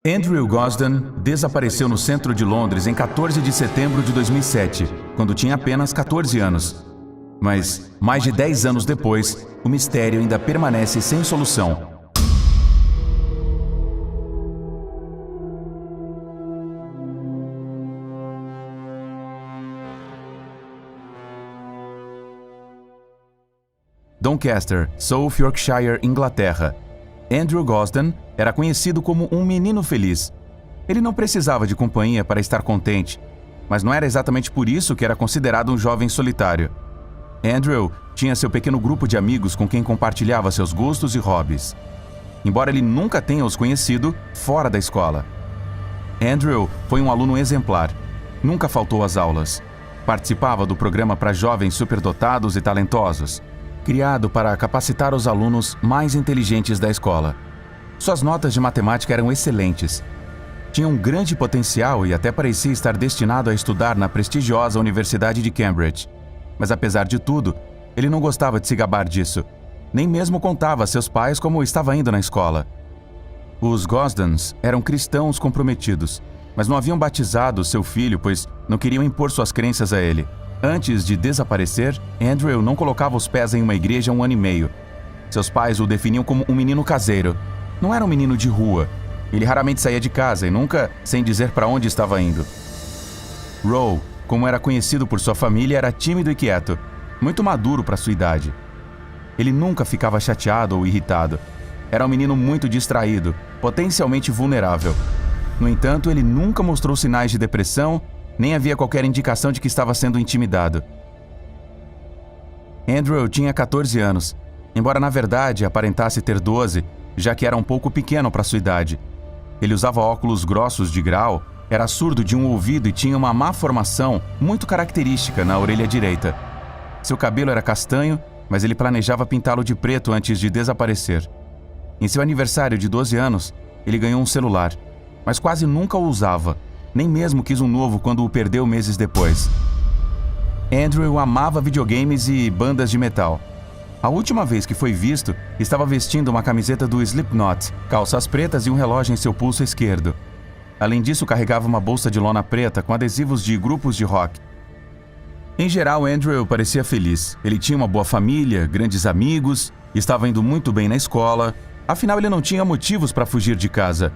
Andrew Gosden desapareceu no centro de Londres em 14 de setembro de 2007, quando tinha apenas 14 anos. Mas, mais de 10 anos depois, o mistério ainda permanece sem solução. Doncaster, South Yorkshire, Inglaterra. Andrew Gosden era conhecido como um menino feliz. Ele não precisava de companhia para estar contente, mas não era exatamente por isso que era considerado um jovem solitário. Andrew tinha seu pequeno grupo de amigos com quem compartilhava seus gostos e hobbies, embora ele nunca tenha os conhecido fora da escola. Andrew foi um aluno exemplar, nunca faltou às aulas. Participava do programa para jovens superdotados e talentosos, criado para capacitar os alunos mais inteligentes da escola. Suas notas de matemática eram excelentes. Tinha um grande potencial e até parecia estar destinado a estudar na prestigiosa Universidade de Cambridge. Mas apesar de tudo, ele não gostava de se gabar disso. Nem mesmo contava a seus pais como estava indo na escola. Os Gosdens eram cristãos comprometidos, mas não haviam batizado seu filho, pois não queriam impor suas crenças a ele. Antes de desaparecer, Andrew não colocava os pés em uma igreja há 1 ano e meio. Seus pais o definiam como um menino caseiro. Não era um menino de rua. Ele raramente saía de casa e nunca sem dizer para onde estava indo. Roe, como era conhecido por sua família, era tímido e quieto, muito maduro para sua idade. Ele nunca ficava chateado ou irritado. Era um menino muito distraído, potencialmente vulnerável. No entanto, ele nunca mostrou sinais de depressão, nem havia qualquer indicação de que estava sendo intimidado. Andrew tinha 14 anos, embora na verdade aparentasse ter 12, já que era um pouco pequeno para sua idade. Ele usava óculos grossos de grau, era surdo de um ouvido e tinha uma má formação muito característica na orelha direita. Seu cabelo era castanho, mas ele planejava pintá-lo de preto antes de desaparecer. Em seu aniversário de 12 anos, ele ganhou um celular, mas quase nunca o usava. Nem mesmo quis um novo quando o perdeu meses depois. Andrew amava videogames e bandas de metal. A última vez que foi visto, estava vestindo uma camiseta do Slipknot, calças pretas e um relógio em seu pulso esquerdo. Além disso, carregava uma bolsa de lona preta com adesivos de grupos de rock. Em geral, Andrew parecia feliz. Ele tinha uma boa família, grandes amigos, estava indo muito bem na escola. Afinal, ele não tinha motivos para fugir de casa.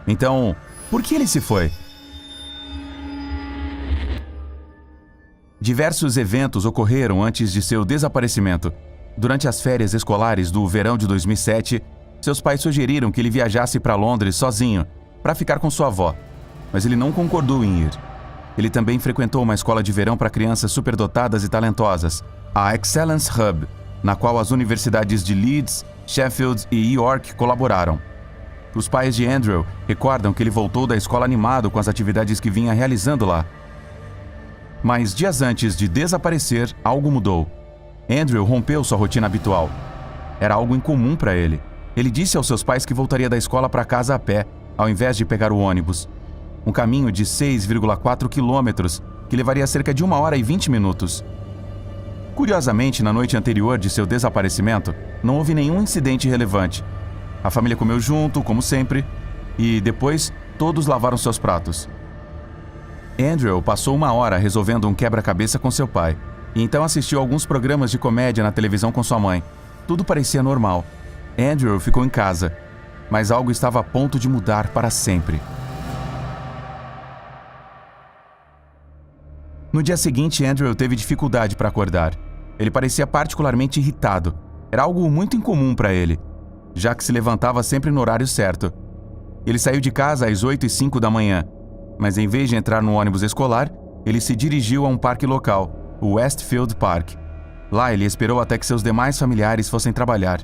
Então, por que ele se foi? Diversos eventos ocorreram antes de seu desaparecimento. Durante as férias escolares do verão de 2007, seus pais sugeriram que ele viajasse para Londres sozinho, para ficar com sua avó, mas ele não concordou em ir. Ele também frequentou uma escola de verão para crianças superdotadas e talentosas, a Excellence Hub, na qual as universidades de Leeds, Sheffield e York colaboraram. Os pais de Andrew recordam que ele voltou da escola animado com as atividades que vinha realizando lá. Mas dias antes de desaparecer, algo mudou. Andrew rompeu sua rotina habitual. Era algo incomum para ele. Ele disse aos seus pais que voltaria da escola para casa a pé, ao invés de pegar o ônibus. Um caminho de 6,4 quilômetros, que levaria cerca de 1 hora e 20 minutos. Curiosamente, na noite anterior de seu desaparecimento, não houve nenhum incidente relevante. A família comeu junto, como sempre, e depois todos lavaram seus pratos. Andrew passou 1 hora resolvendo um quebra-cabeça com seu pai, e então assistiu a alguns programas de comédia na televisão com sua mãe. Tudo parecia normal. Andrew ficou em casa, mas algo estava a ponto de mudar para sempre. No dia seguinte, Andrew teve dificuldade para acordar. Ele parecia particularmente irritado. Era algo muito incomum para ele, já que se levantava sempre no horário certo. Ele saiu de casa às 8h05 da manhã, mas em vez de entrar no ônibus escolar, ele se dirigiu a um parque local, o Westfield Park. Lá ele esperou até que seus demais familiares fossem trabalhar.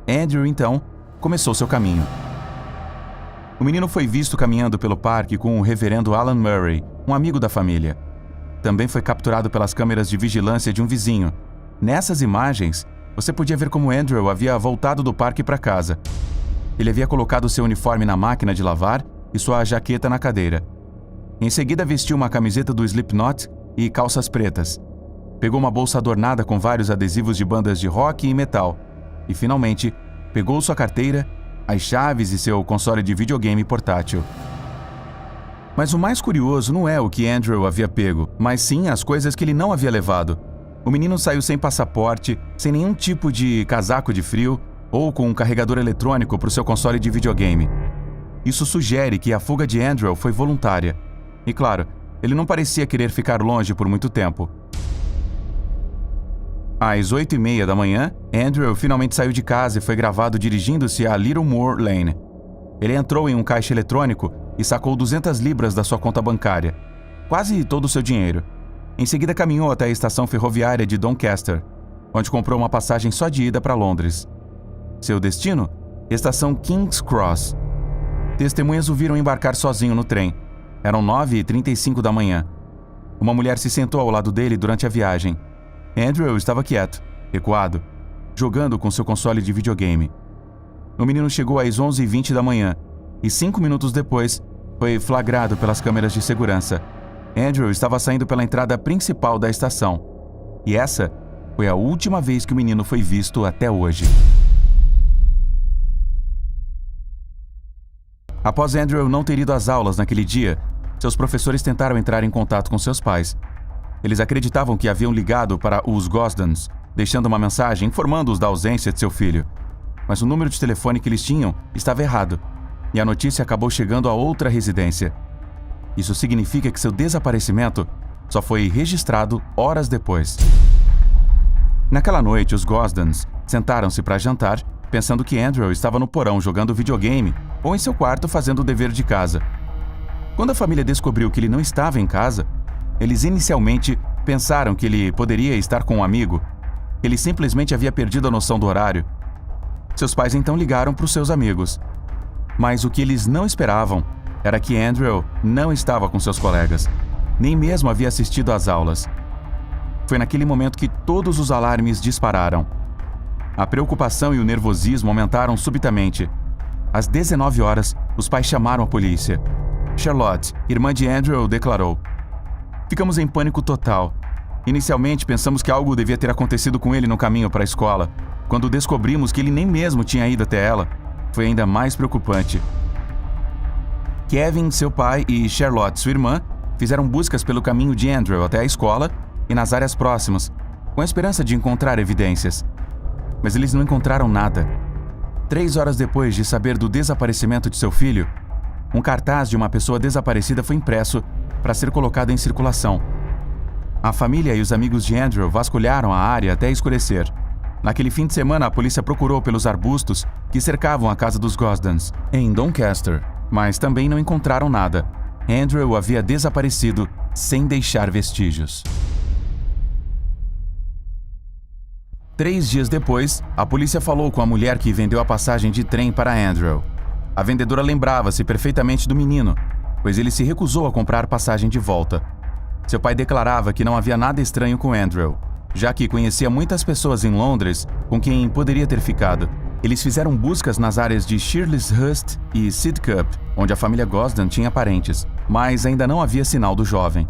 Andrew, então, começou seu caminho. O menino foi visto caminhando pelo parque com o reverendo Alan Murray, um amigo da família. Também foi capturado pelas câmeras de vigilância de um vizinho. Nessas imagens, você podia ver como Andrew havia voltado do parque para casa. Ele havia colocado seu uniforme na máquina de lavar e sua jaqueta na cadeira. Em seguida, vestiu uma camiseta do Slipknot e calças pretas. Pegou uma bolsa adornada com vários adesivos de bandas de rock e metal. E, finalmente, pegou sua carteira as chaves e seu console de videogame portátil. Mas o mais curioso não é o que Andrew havia pego, mas sim as coisas que ele não havia levado. O menino saiu sem passaporte, sem nenhum tipo de casaco de frio ou com um carregador eletrônico para o seu console de videogame. Isso sugere que a fuga de Andrew foi voluntária. E claro, ele não parecia querer ficar longe por muito tempo. Às 8h30 da manhã, Andrew finalmente saiu de casa e foi gravado dirigindo-se a Little Moor Lane. Ele entrou em um caixa eletrônico e sacou 200 libras da sua conta bancária, quase todo o seu dinheiro. Em seguida caminhou até a estação ferroviária de Doncaster, onde comprou uma passagem só de ida para Londres. Seu destino? Estação King's Cross. Testemunhas o viram embarcar sozinho no trem. Eram 9h35 da manhã. Uma mulher se sentou ao lado dele durante a viagem. Andrew estava quieto, recuado, jogando com seu console de videogame. O menino chegou às 11h20 da manhã e 5 minutos depois foi flagrado pelas câmeras de segurança. Andrew estava saindo pela entrada principal da estação. E essa foi a última vez que o menino foi visto até hoje. Após Andrew não ter ido às aulas naquele dia, seus professores tentaram entrar em contato com seus pais. Eles acreditavam que haviam ligado para os Gosdens, deixando uma mensagem informando-os da ausência de seu filho. Mas o número de telefone que eles tinham estava errado, e a notícia acabou chegando a outra residência. Isso significa que seu desaparecimento só foi registrado horas depois. Naquela noite, os Gosdens sentaram-se para jantar, pensando que Andrew estava no porão jogando videogame ou em seu quarto fazendo o dever de casa. Quando a família descobriu que ele não estava em casa, eles inicialmente pensaram que ele poderia estar com um amigo. Ele simplesmente havia perdido a noção do horário. Seus pais então ligaram para os seus amigos. Mas o que eles não esperavam era que Andrew não estava com seus colegas, nem mesmo havia assistido às aulas. Foi naquele momento que todos os alarmes dispararam. A preocupação e o nervosismo aumentaram subitamente. Às 19 horas, os pais chamaram a polícia. Charlotte, irmã de Andrew, declarou: "Ficamos em pânico total. Inicialmente pensamos que algo devia ter acontecido com ele no caminho para a escola. Quando descobrimos que ele nem mesmo tinha ido até ela, foi ainda mais preocupante." Kevin, seu pai, e Charlotte, sua irmã, fizeram buscas pelo caminho de Andrew até a escola e nas áreas próximas, com a esperança de encontrar evidências. Mas eles não encontraram nada. 3 horas depois de saber do desaparecimento de seu filho, um cartaz de uma pessoa desaparecida foi impresso para ser colocado em circulação. A família e os amigos de Andrew vasculharam a área até escurecer. Naquele fim de semana, a polícia procurou pelos arbustos que cercavam a casa dos Gosdens, em Doncaster, mas também não encontraram nada. Andrew havia desaparecido sem deixar vestígios. 3 dias depois, a polícia falou com a mulher que vendeu a passagem de trem para Andrew. A vendedora lembrava-se perfeitamente do menino, pois ele se recusou a comprar passagem de volta. Seu pai declarava que não havia nada estranho com Andrew, já que conhecia muitas pessoas em Londres com quem poderia ter ficado. Eles fizeram buscas nas áreas de Shirleyshurst e Sidcup, onde a família Gosden tinha parentes, mas ainda não havia sinal do jovem.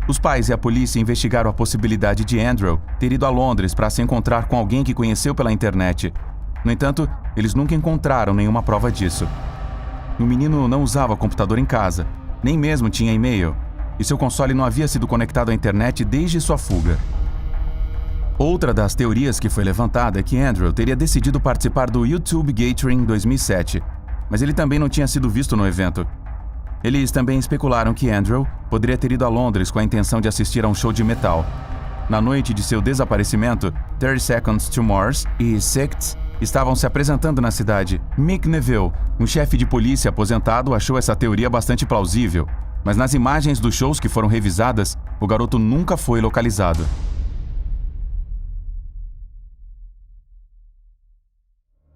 Os pais e a polícia investigaram a possibilidade de Andrew ter ido a Londres para se encontrar com alguém que conheceu pela internet. No entanto, eles nunca encontraram nenhuma prova disso. O menino não usava computador em casa, nem mesmo tinha e-mail, e seu console não havia sido conectado à internet desde sua fuga. Outra das teorias que foi levantada é que Andrew teria decidido participar do YouTube Gathering 2007, mas ele também não tinha sido visto no evento. Eles também especularam que Andrew poderia ter ido a Londres com a intenção de assistir a um show de metal. Na noite de seu desaparecimento, 30 Seconds to Mars e Sects estavam se apresentando na cidade. Mick Neville, um chefe de polícia aposentado, achou essa teoria bastante plausível, mas nas imagens dos shows que foram revisadas, o garoto nunca foi localizado.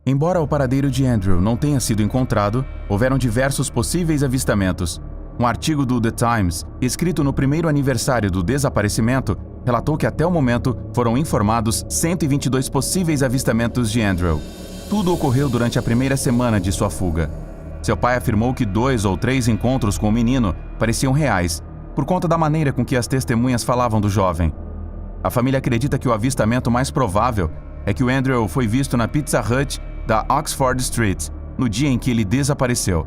Embora o paradeiro de Andrew não tenha sido encontrado, houveram diversos possíveis avistamentos. Um artigo do The Times, escrito no primeiro aniversário do desaparecimento, relatou que até o momento foram informados 122 possíveis avistamentos de Andrew. Tudo ocorreu durante a primeira semana de sua fuga. Seu pai afirmou que 2 ou 3 encontros com o menino pareciam reais, por conta da maneira com que as testemunhas falavam do jovem. A família acredita que o avistamento mais provável é que o Andrew foi visto na Pizza Hut da Oxford Street, no dia em que ele desapareceu.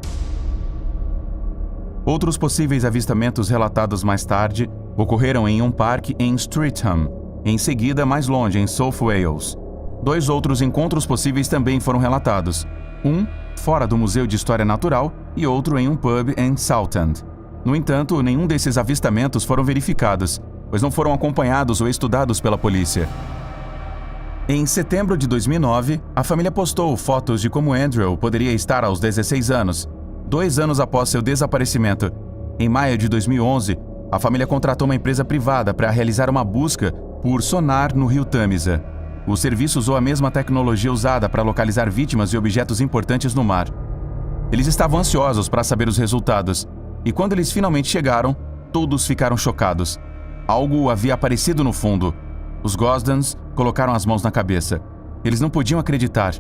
Outros possíveis avistamentos relatados mais tarde ocorreram em um parque em Streatham, em seguida mais longe em South Wales. 2 outros encontros possíveis também foram relatados, um fora do Museu de História Natural e outro em um pub em Southend. No entanto, nenhum desses avistamentos foram verificados, pois não foram acompanhados ou estudados pela polícia. Em setembro de 2009, a família postou fotos de como Andrew poderia estar aos 16 anos, 2 anos após seu desaparecimento. Em maio de 2011, a família contratou uma empresa privada para realizar uma busca por sonar no rio Tâmisa. O serviço usou a mesma tecnologia usada para localizar vítimas e objetos importantes no mar. Eles estavam ansiosos para saber os resultados, e quando eles finalmente chegaram, todos ficaram chocados. Algo havia aparecido no fundo. Os Gosdens colocaram as mãos na cabeça. Eles não podiam acreditar.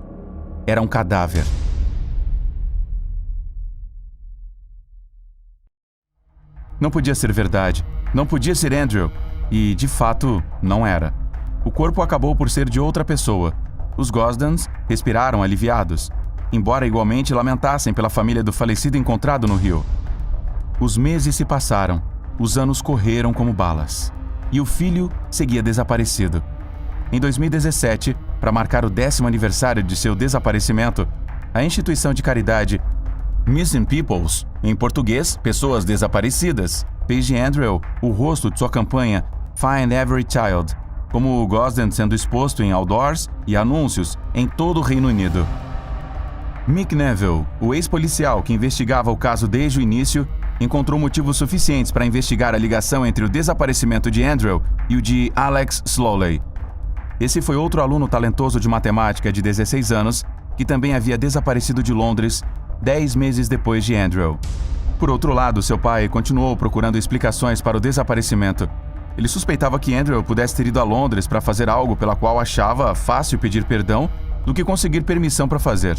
Era um cadáver. Não podia ser verdade. Não podia ser Andrew. E, de fato, não era. O corpo acabou por ser de outra pessoa. Os Gosdens respiraram aliviados, embora igualmente lamentassem pela família do falecido encontrado no rio. Os meses se passaram, os anos correram como balas, e o filho seguia desaparecido. Em 2017, para marcar o 10º aniversário de seu desaparecimento, a instituição de caridade Missing Peoples, em português, Pessoas Desaparecidas, fez de Andrew o rosto de sua campanha Find Every Child, como o Gosden sendo exposto em outdoors e anúncios em todo o Reino Unido. Mick Neville, o ex-policial que investigava o caso desde o início, encontrou motivos suficientes para investigar a ligação entre o desaparecimento de Andrew e o de Alex Slowley. Esse foi outro aluno talentoso de matemática de 16 anos que também havia desaparecido de Londres 10 meses depois de Andrew. Por outro lado, seu pai continuou procurando explicações para o desaparecimento. Ele suspeitava que Andrew pudesse ter ido a Londres para fazer algo pela qual achava fácil pedir perdão do que conseguir permissão para fazer.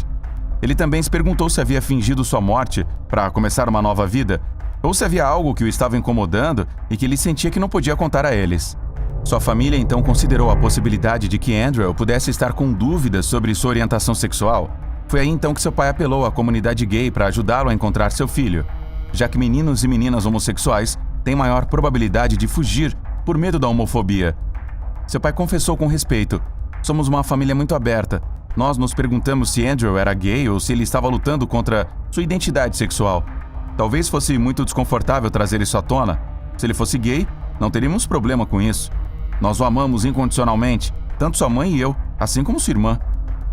Ele também se perguntou se havia fingido sua morte para começar uma nova vida, ou se havia algo que o estava incomodando e que ele sentia que não podia contar a eles. Sua família então considerou a possibilidade de que Andrew pudesse estar com dúvidas sobre sua orientação sexual. Foi aí então que seu pai apelou à comunidade gay para ajudá-lo a encontrar seu filho, já que meninos e meninas homossexuais têm maior probabilidade de fugir por medo da homofobia. Seu pai confessou com respeito: "Somos uma família muito aberta. Nós nos perguntamos se Andrew era gay ou se ele estava lutando contra sua identidade sexual. Talvez fosse muito desconfortável trazer isso à tona. Se ele fosse gay, não teríamos problema com isso. Nós o amamos incondicionalmente, tanto sua mãe e eu, assim como sua irmã."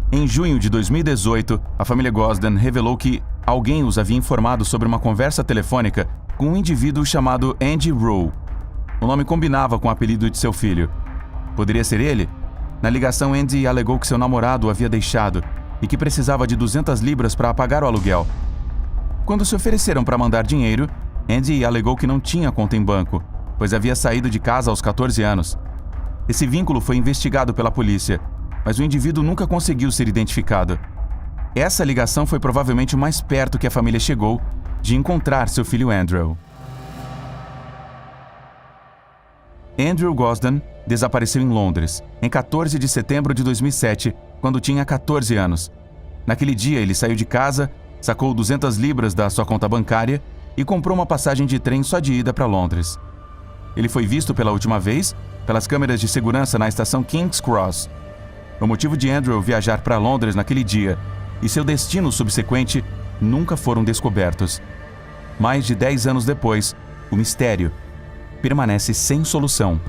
Em junho de 2018, a família Gosden revelou que alguém os havia informado sobre uma conversa telefônica com um indivíduo chamado Andy Rowe. O nome combinava com o apelido de seu filho. Poderia ser ele? Na ligação, Andy alegou que seu namorado o havia deixado e que precisava de 200 libras para pagar o aluguel. Quando se ofereceram para mandar dinheiro, Andy alegou que não tinha conta em banco, pois havia saído de casa aos 14 anos. Esse vínculo foi investigado pela polícia, mas o indivíduo nunca conseguiu ser identificado. Essa ligação foi provavelmente o mais perto que a família chegou de encontrar seu filho Andrew. Andrew Gosden desapareceu em Londres, em 14 de setembro de 2007, quando tinha 14 anos. Naquele dia, ele saiu de casa, sacou 200 libras da sua conta bancária e comprou uma passagem de trem só de ida para Londres. Ele foi visto pela última vez pelas câmeras de segurança na estação King's Cross. O motivo de Andrew viajar para Londres naquele dia e seu destino subsequente nunca foram descobertos. Mais de 10 anos depois, o mistério permanece sem solução.